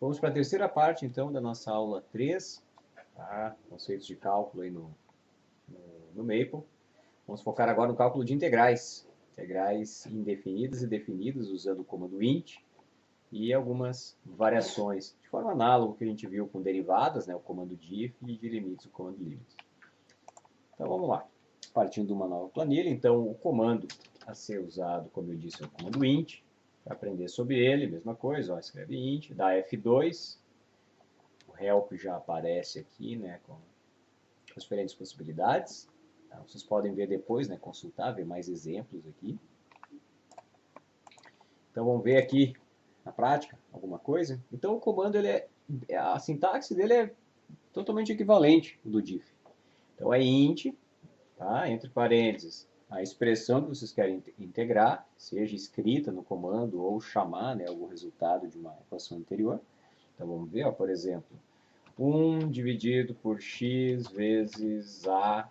Vamos para a terceira parte, então, da nossa aula 3, tá? Conceitos de cálculo aí no Maple. Vamos focar agora no cálculo de integrais. Integrais indefinidas e definidas usando o comando int e algumas variações, de forma análoga ao que a gente viu com derivadas, né? O comando diff, e de limites, o comando limits. Então vamos lá. Partindo de uma nova planilha, então o comando a ser usado, como eu disse, é o comando int. Para aprender sobre ele, mesma coisa, ó, escreve int, dá F2, o help já aparece aqui, né, com as diferentes possibilidades. Tá? Vocês podem ver depois, né, consultar, ver mais exemplos aqui. Então vamos ver aqui na prática alguma coisa. Então o comando, a sintaxe dele é totalmente equivalente ao do diff. Então é int, tá, entre parênteses, a expressão que vocês querem integrar, seja escrita no comando ou chamar, né, algum resultado de uma equação anterior. Então vamos ver, ó, por exemplo, 1 dividido por x vezes a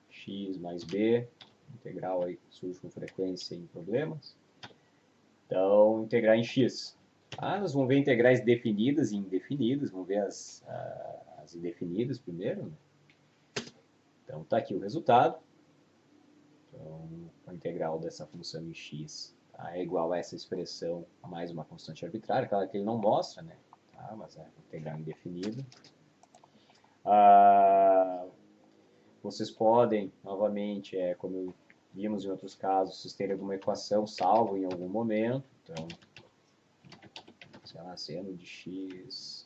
x mais b, integral aí surge com frequência em problemas. Então, integrar em x. Nós vamos ver integrais definidas e indefinidas, vamos ver as indefinidas primeiro. Né? Então, está aqui o resultado. Então, a integral dessa função em x tá, é igual a essa expressão a mais uma constante arbitrária, claro que ele não mostra, né? Tá, mas é integral indefinida. Vocês podem, novamente, como vimos em outros casos, vocês terem alguma equação salvo em algum momento. Então, sei lá, seno de x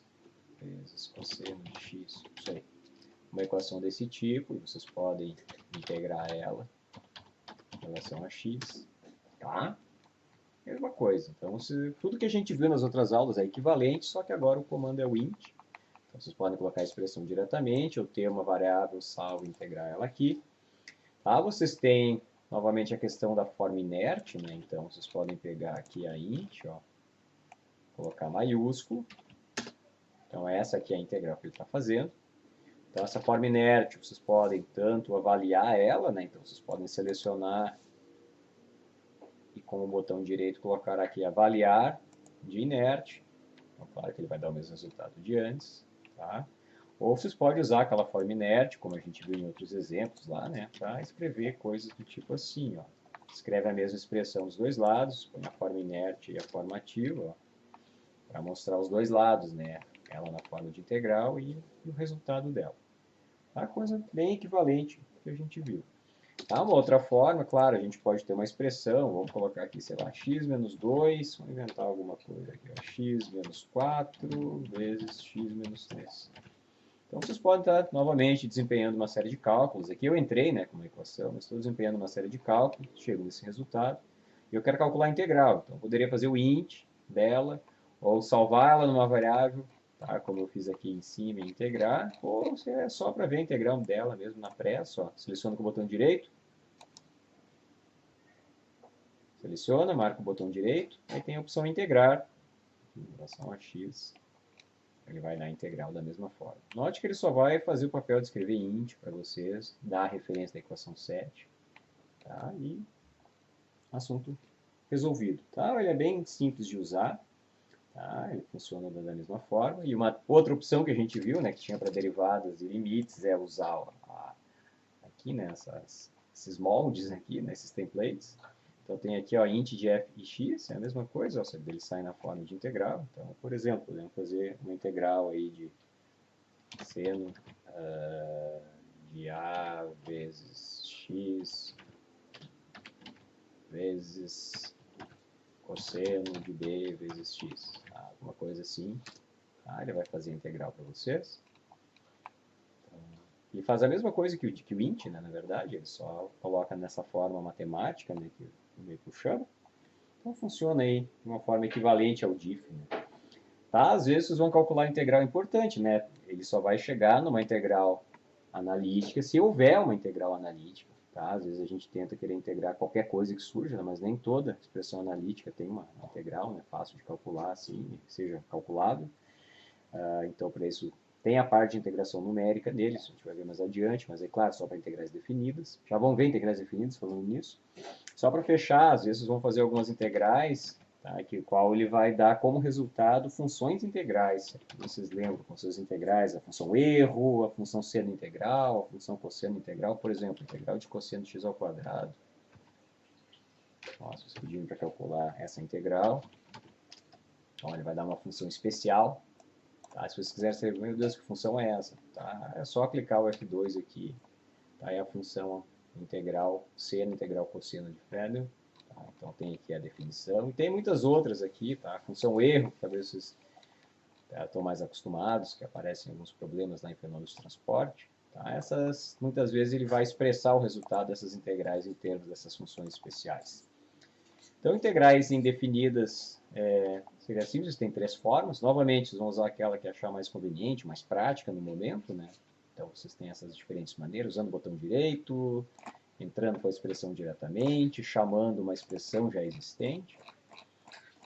vezes cosseno de x, isso aí. Uma equação desse tipo, e vocês podem integrar ela em relação a x, tá? Mesma coisa. Então, tudo que a gente viu nas outras aulas é equivalente, só que agora o comando é o int. Então, vocês podem colocar a expressão diretamente, ou ter uma variável salvo e integrar ela aqui. Tá? Vocês têm, novamente, a questão da forma inerte, né? Então, vocês podem pegar aqui a int, ó, colocar maiúsculo. Então, essa aqui é a integral que ele está fazendo. Então, essa forma inerte, vocês podem tanto avaliar ela, né? Então, vocês podem selecionar e com o botão direito colocar aqui avaliar de inerte. Então, claro que ele vai dar o mesmo resultado de antes, tá? Ou vocês podem usar aquela forma inerte, como a gente viu em outros exemplos lá, né? Para escrever coisas do tipo assim, ó. Escreve a mesma expressão dos dois lados, põe a forma inerte e a forma ativa, para mostrar os dois lados, né? Ela na forma de integral e o resultado dela. Tá? Coisa bem equivalente que a gente viu. Tá? Uma outra forma, claro, a gente pode ter uma expressão, vamos colocar aqui, sei lá, x menos 2, vamos inventar alguma coisa aqui, ó, x menos 4 vezes x menos 3. Então vocês podem estar novamente desempenhando uma série de cálculos. Aqui eu entrei, né, com uma equação, mas estou desempenhando uma série de cálculos, chego nesse resultado, e eu quero calcular a integral. Então eu poderia fazer o int dela, ou salvar ela numa variável, tá, como eu fiz aqui em cima, e integrar, ou se é só para ver a integral dela mesmo na pré, só seleciono com o botão direito, seleciona, marca o botão direito, aí tem a opção integrar, em relação a x, ele vai dar a integral da mesma forma. Note que ele só vai fazer o papel de escrever int para vocês, dar a referência da equação 7, tá? E assunto resolvido. Tá? Ele é bem simples de usar, tá? Ele funciona da mesma forma. E uma outra opção que a gente viu, né, que tinha para derivadas e limites, é usar aqui, né, esses moldes aqui, né, esses templates. Então tem aqui, ó, int de f e x, é a mesma coisa, ó, ele sai na forma de integral. Então, por exemplo, podemos fazer uma integral aí de seno de a vezes x vezes cosseno de b vezes x, tá? Alguma coisa assim. Tá? Ele vai fazer a integral para vocês. Ele faz a mesma coisa que o int, né, na verdade, ele só coloca nessa forma matemática, né, que o Maple chama. Então funciona aí de uma forma equivalente ao diff. Né? Tá? Às vezes vocês vão calcular a integral importante, né? Ele só vai chegar numa integral analítica se houver uma integral analítica. Tá? Às vezes a gente tenta querer integrar qualquer coisa que surja, né? Mas nem toda expressão analítica tem uma integral, né? Fácil de calcular, assim, seja calculável. Então, para isso, tem a parte de integração numérica nele, isso a gente vai ver mais adiante, mas é claro, só para integrais definidas. Já vão ver integrais definidas falando nisso. Só para fechar, às vezes vocês vão fazer algumas integrais, tá? Qual ele vai dar como resultado funções integrais. Vocês lembram, funções integrais, a função erro, a função seno integral, a função cosseno integral, por exemplo, integral de cosseno de x ao quadrado. Nossa, vocês pediram para calcular essa integral. Então, ele vai dar uma função especial. Tá? Se vocês quiserem saber, meu Deus, que função é essa? Tá? É só clicar o F2 aqui. Tá? É a função integral, seno integral cosseno de Fresnel. Tá? Então, tem aqui a definição. E tem muitas outras aqui. Tá? A função erro, que talvez vocês estão mais acostumados, que aparecem alguns problemas lá em fenômenos de transporte. Tá? Essas, muitas vezes, ele vai expressar o resultado dessas integrais em termos dessas funções especiais. Então, integrais indefinidas seria simples, tem 3 formas. Novamente, vocês vão usar aquela que achar mais conveniente, mais prática no momento, né? Então, vocês têm essas diferentes maneiras, usando o botão direito, entrando com a expressão diretamente, chamando uma expressão já existente.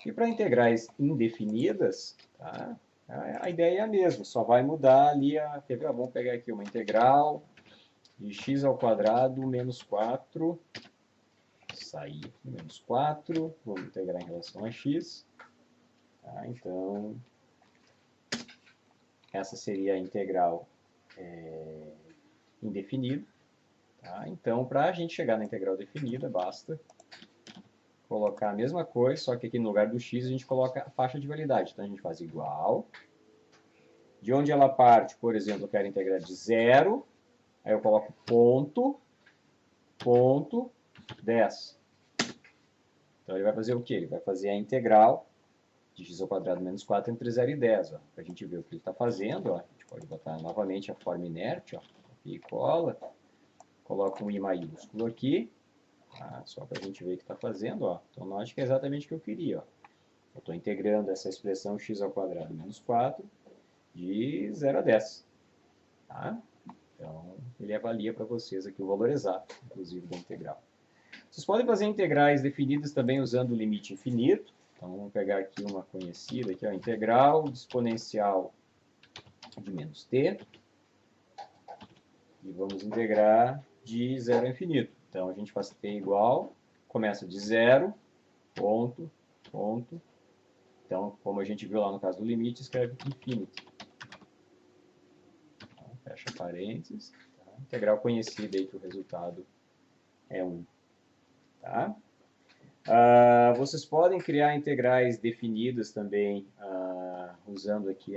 E para integrais indefinidas, tá? A ideia é a mesma, só vai mudar ali a... Quer ver? Vamos pegar aqui uma integral de x ao quadrado menos 4... sair aqui, menos 4, vamos integrar em relação a x. Tá? Então, essa seria a integral indefinida. Tá? Então, para a gente chegar na integral definida, basta colocar a mesma coisa, só que aqui no lugar do x a gente coloca a faixa de validade. Então, a gente faz igual. De onde ela parte, por exemplo, eu quero integrar de 0, aí eu coloco ponto, 10. Então, ele vai fazer o quê? Ele vai fazer a integral de x ao quadrado menos 4 entre 0 e 10. Para a gente ver o que ele está fazendo, ó. A gente pode botar novamente a forma inerte, ó. Copia e cola. Coloca um i maiúsculo aqui, tá? Só para a gente ver o que está fazendo. Ó. Então, note que é exatamente o que eu queria. Ó. Eu estou integrando essa expressão x ao quadrado menos 4 de 0 a 10. Tá? Então, ele avalia para vocês aqui o valor exato, inclusive, da integral. Vocês podem fazer integrais definidas também usando o limite infinito. Então, vamos pegar aqui uma conhecida, aqui, ó, integral de exponencial de menos t. E vamos integrar de 0 a infinito. Então, a gente faz t igual, começa de 0, ponto, ponto. Então, como a gente viu lá no caso do limite, escreve infinity. Então, fecha parênteses. Tá? Integral conhecida aí que o resultado é 1. Tá? Vocês podem criar integrais definidas também usando aqui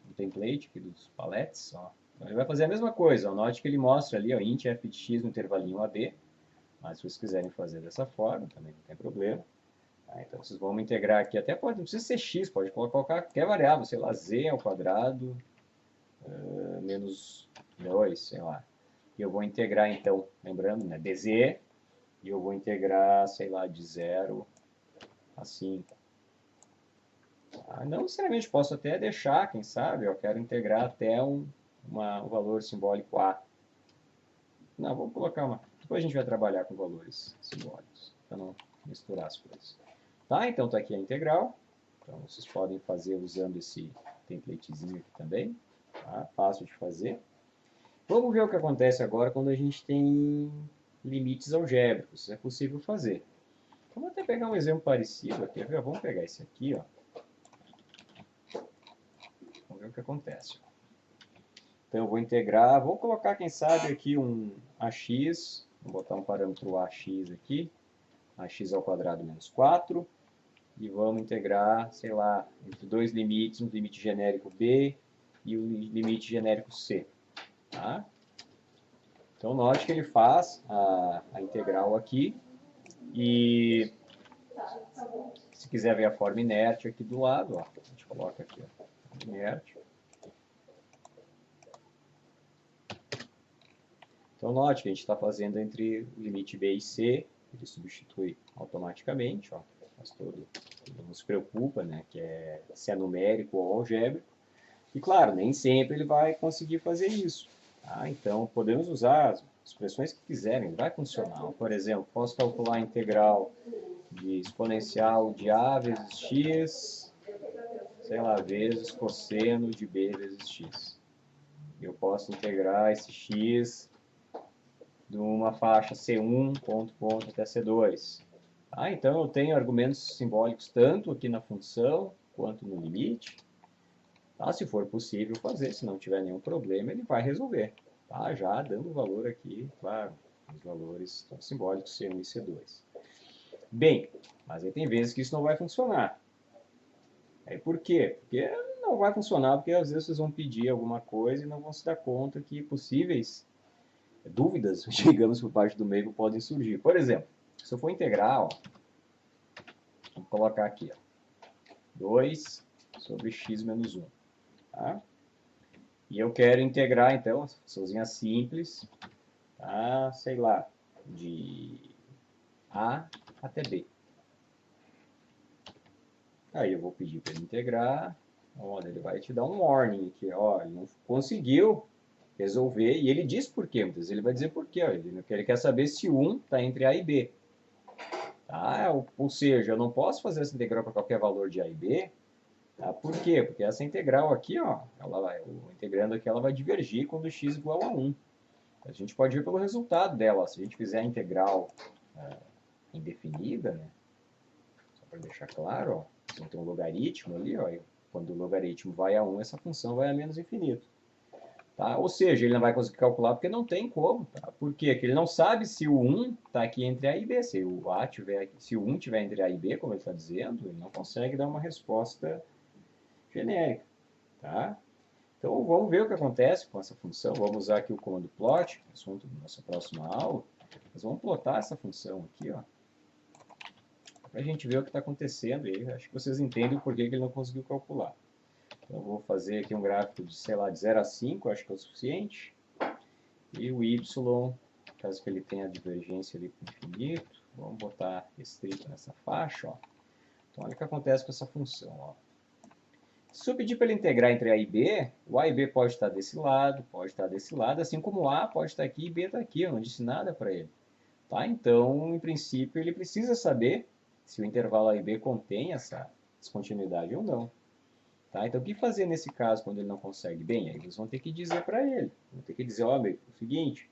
o template aqui dos palettes. Ó. Então, ele vai fazer a mesma coisa. Ó. Note que ele mostra ali ó, int f de x no intervalinho AB. Mas se vocês quiserem fazer dessa forma, também não tem problema. Tá? Então vocês vão integrar aqui, até pode, não precisa ser x, pode colocar qualquer variável, sei lá, z ao quadrado menos 2, sei lá. E eu vou integrar então, lembrando, né, dz, e eu vou integrar, sei lá, de 0 a 5. Não necessariamente posso até deixar, quem sabe, eu quero integrar até um valor simbólico A. Não, vou colocar uma... Depois a gente vai trabalhar com valores simbólicos, para não misturar as coisas. Tá, então tá aqui a integral. Então vocês podem fazer usando esse templatezinho aqui também. Tá? Fácil de fazer. Vamos ver o que acontece agora quando a gente tem limites algébricos. É possível fazer. Vamos até pegar um exemplo parecido aqui. Vamos pegar esse aqui, ó. Vamos ver o que acontece. Então eu vou integrar, vou colocar, quem sabe, aqui um ax, vou botar um parâmetro ax aqui, ax ao quadrado menos 4, e vamos integrar, sei lá, entre dois limites, um limite genérico b e o limite genérico c. Tá? Então note que ele faz a integral aqui, e se quiser ver a forma inerte aqui do lado, ó, a gente coloca aqui, ó, inerte. Então, note que a gente está fazendo entre o limite b e c, ele substitui automaticamente, ó, faz todo, não se preocupa, né, se é numérico ou algébrico. E, claro, nem sempre ele vai conseguir fazer isso. Tá? Então, podemos usar as expressões que quiserem, vai funcionar. Por exemplo, posso calcular a integral de exponencial de a vezes x, sei lá, vezes cosseno de b vezes x. Eu posso integrar esse x de uma faixa C1, ponto, ponto, até C2. Tá? Então, eu tenho argumentos simbólicos tanto aqui na função, quanto no limite. Tá? Se for possível fazer, se não tiver nenhum problema, ele vai resolver. Tá? Já dando o valor aqui, claro, os valores simbólicos C1 e C2. Bem, mas aí tem vezes que isso não vai funcionar. Aí por quê? Porque não vai funcionar, porque às vezes vocês vão pedir alguma coisa e não vão se dar conta que possíveis dúvidas, digamos, por parte do meio podem surgir. Por exemplo, se eu for integrar, ó, vamos colocar aqui, ó, 2 sobre x menos 1. Tá? E eu quero integrar, então, uma funçãozinha simples, tá? Sei lá, de A até B. Aí eu vou pedir para ele integrar. Olha, ele vai te dar um warning aqui, ó, ele não conseguiu resolver, e ele diz por quê, muitas vezes ele vai dizer por quê, ó, ele quer saber se o 1 está entre A e B. Tá? Ou seja, eu não posso fazer essa integral para qualquer valor de A e B. Tá? Por quê? Porque essa integral aqui, ó, integrando aqui, ela vai divergir quando x igual a 1. A gente pode ver pelo resultado dela. Ó, se a gente fizer a integral indefinida, né? Só para deixar claro, ó, então tem um logaritmo ali, ó, e quando o logaritmo vai a 1, essa função vai a menos infinito. Tá? Ou seja, ele não vai conseguir calcular porque não tem como. Tá? Por quê? Porque ele não sabe se o 1 está aqui entre A e B. Se o 1 estiver entre A e B, como ele está dizendo, ele não consegue dar uma resposta genérica. Tá? Então vamos ver o que acontece com essa função. Vamos usar aqui o comando plot, assunto da nossa próxima aula. Nós vamos plotar essa função aqui, ó, para a gente ver o que está acontecendo. E acho que vocês entendem o porquê que ele não conseguiu calcular. Então, eu vou fazer aqui um gráfico de, sei lá, de 0 a 5, acho que é o suficiente. E o y, caso que ele tenha divergência ali para o infinito, vamos botar restrito nessa faixa. Ó. Então, olha o que acontece com essa função. Ó. Se eu pedir para ele integrar entre A e B, o A e B pode estar desse lado, pode estar desse lado, assim como o A pode estar aqui e B está aqui. Eu não disse nada para ele. Tá? Então, em princípio, ele precisa saber se o intervalo A e B contém essa descontinuidade ou não. Tá? Então, o que fazer nesse caso quando ele não consegue? Bem, aí vocês vão ter que dizer para ele. Vão ter que dizer, ó, é o seguinte,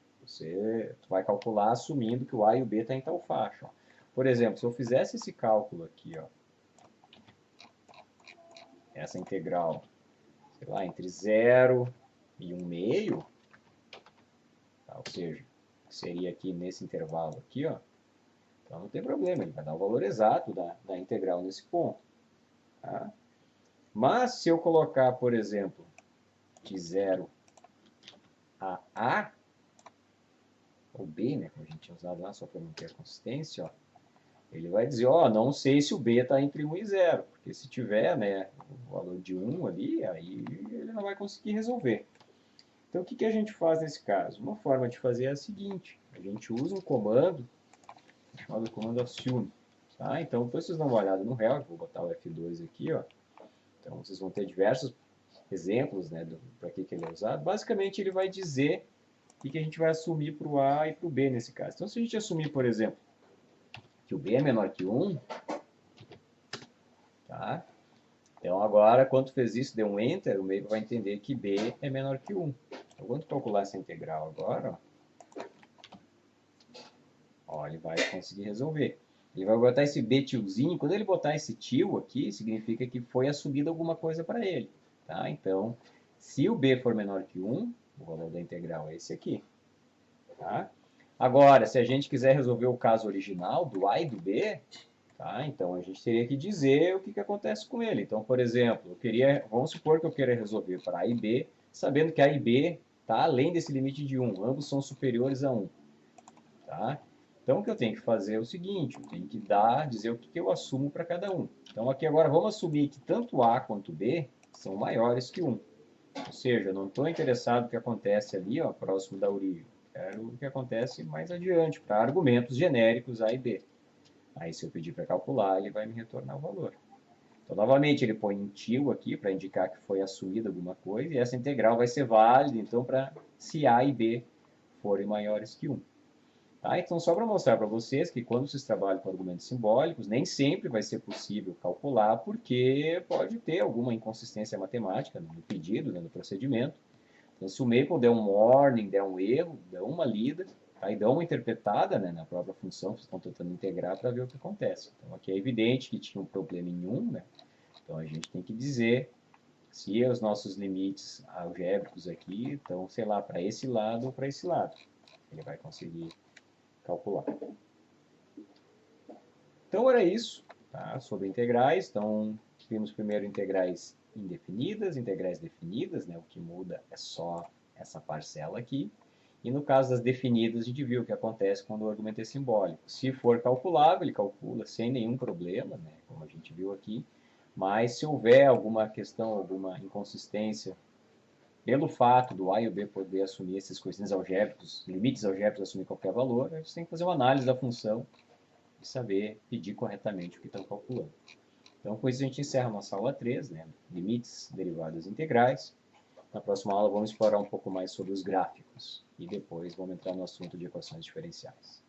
tu vai calcular assumindo que o A e o B estão em tal faixa. Ó. Por exemplo, se eu fizesse esse cálculo aqui, ó, essa integral, sei lá, entre 0 e 1,5, tá? Ou seja, seria aqui nesse intervalo aqui, ó, então não tem problema, ele vai dar o valor exato da integral nesse ponto. Tá? Mas se eu colocar, por exemplo, de 0 a, ou B, né, como a gente tinha usado lá, só para manter a consistência, ó, ele vai dizer, ó, não sei se o B está entre 1 e 0, porque se tiver, né, o valor de 1 ali, aí ele não vai conseguir resolver. Então, o que a gente faz nesse caso? Uma forma de fazer é a seguinte, a gente usa um comando chamado comando assume. Tá? Então, depois vocês dão uma olhada no help, vou botar o F2 aqui, ó. Então, vocês vão ter diversos exemplos, né, para que ele é usado. Basicamente, ele vai dizer o que a gente vai assumir para o A e para o B nesse caso. Então, se a gente assumir, por exemplo, que o B é menor que 1, tá? Então, agora, quando fez isso, deu um Enter, o meio vai entender que B é menor que 1. Então, quando calcular essa integral agora, ó, ele vai conseguir resolver. Ele vai botar esse B tiozinho. Quando ele botar esse tio aqui, significa que foi assumida alguma coisa para ele. Tá? Então, se o B for menor que 1, o valor da integral é esse aqui. Tá? Agora, se a gente quiser resolver o caso original do A e do B, tá? Então a gente teria que dizer o que acontece com ele. Então, por exemplo, vamos supor que eu queira resolver para A e B, sabendo que A e B está além desse limite de 1, ambos são superiores a 1. Tá? Então, o que eu tenho que fazer é o seguinte, eu tenho que dizer o que eu assumo para cada um. Então, aqui agora vamos assumir que tanto A quanto B são maiores que 1. Ou seja, eu não estou interessado no que acontece ali, ó, próximo da origem. Quero o que acontece mais adiante, para argumentos genéricos A e B. Aí, se eu pedir para calcular, ele vai me retornar o valor. Então, novamente, ele põe um tio aqui para indicar que foi assumida alguma coisa, e essa integral vai ser válida, então, para se A e B forem maiores que 1. Tá? Então, só para mostrar para vocês que quando vocês trabalham com argumentos simbólicos, nem sempre vai ser possível calcular, porque pode ter alguma inconsistência matemática no pedido, né, no procedimento. Então, se o Maple der um warning, der um erro, der uma lida, Tá? E dão uma interpretada, né, na própria função, vocês estão tentando integrar para ver o que acontece. Então aqui é evidente que tinha um problema em 1, né? Então a gente tem que dizer se os nossos limites algébricos aqui estão, sei lá, para esse lado ou para esse lado. Ele vai conseguir calcular. Então era isso, tá? Sobre integrais. Então vimos primeiro integrais indefinidas, integrais definidas, né? O que muda é só essa parcela aqui. E no caso das definidas, a gente viu o que acontece quando o argumento é simbólico. Se for calculável, ele calcula sem nenhum problema, né? Como a gente viu aqui. Mas se houver alguma questão, alguma inconsistência, pelo fato do A e o B poder assumir esses coeficientes algébricos, limites algébricos assumir qualquer valor, a gente tem que fazer uma análise da função e saber pedir corretamente o que estão calculando. Então, com isso a gente encerra a nossa aula 3, né? Limites, derivadas integrais. Na próxima aula vamos explorar um pouco mais sobre os gráficos e depois vamos entrar no assunto de equações diferenciais.